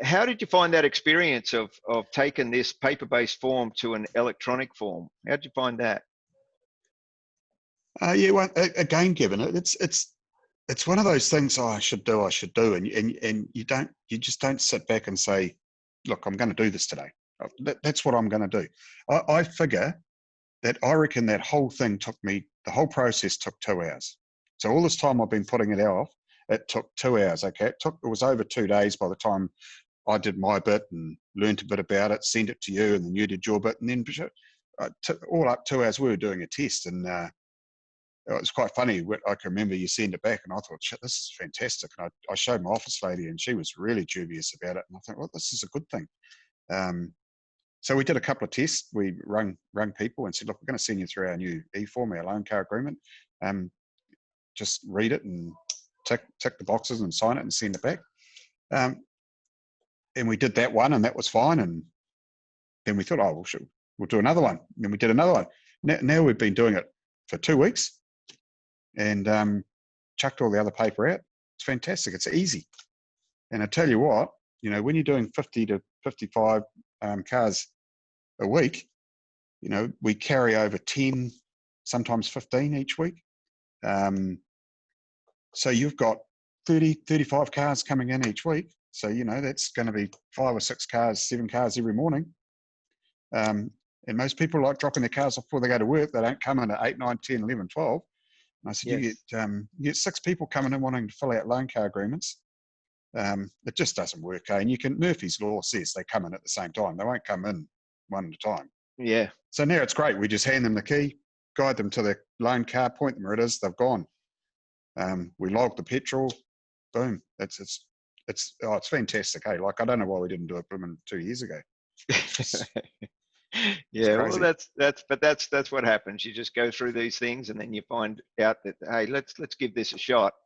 How did you find that experience of taking this paper-based form to an electronic form? How did you find that? Yeah, well, again, Kevin, it's one of those things. Oh, I should do, and you just don't sit back and say, look, I'm going to do this today. That's what I'm going to do. I figure that I reckon that whole thing the whole process took 2 hours. So all this time I've been putting it off, it took 2 hours. Okay, it was over 2 days by the time I did my bit and learned a bit about it, sent it to you, and then you did your bit, and then all up 2 hours we were doing a test, and it was quite funny. I can remember you sent it back, and I thought, shit, this is fantastic. And I showed my office lady, and she was really dubious about it. And I thought, well, this is a good thing. So we did a couple of tests. We rung people and said, look, we're going to send you through our new e-form, our loan car agreement. Just read it and tick the boxes and sign it and send it back. And we did that one, and that was fine. And then we thought, oh, well, sure, we'll do another one. And then we did another one. Now we've been doing it for 2 weeks, and chucked all the other paper out. It's fantastic. It's easy. And I tell you what, when you're doing 50 to 55 cars a week, we carry over 10, sometimes 15 each week. So you've got 30, 35 cars coming in each week. So, that's going to be 5 or 6 cars, 7 cars every morning. And most people like dropping their cars off before they go to work. They don't come in at 8, 9, 10, 11, 12. And I said, Yes. you get 6 people coming in wanting to fill out loan car agreements. It just doesn't work. And Murphy's Law says they come in at the same time. They won't come in one at a time. Yeah. So now it's great. We just hand them the key, guide them to the loan car, point them where it is. They've gone. We log the petrol. Boom. It's fantastic. Hey, like, I don't know why we didn't do it 2 years ago. Yeah, well, that's what happens. You just go through these things, and then you find out that, hey, let's give this a shot.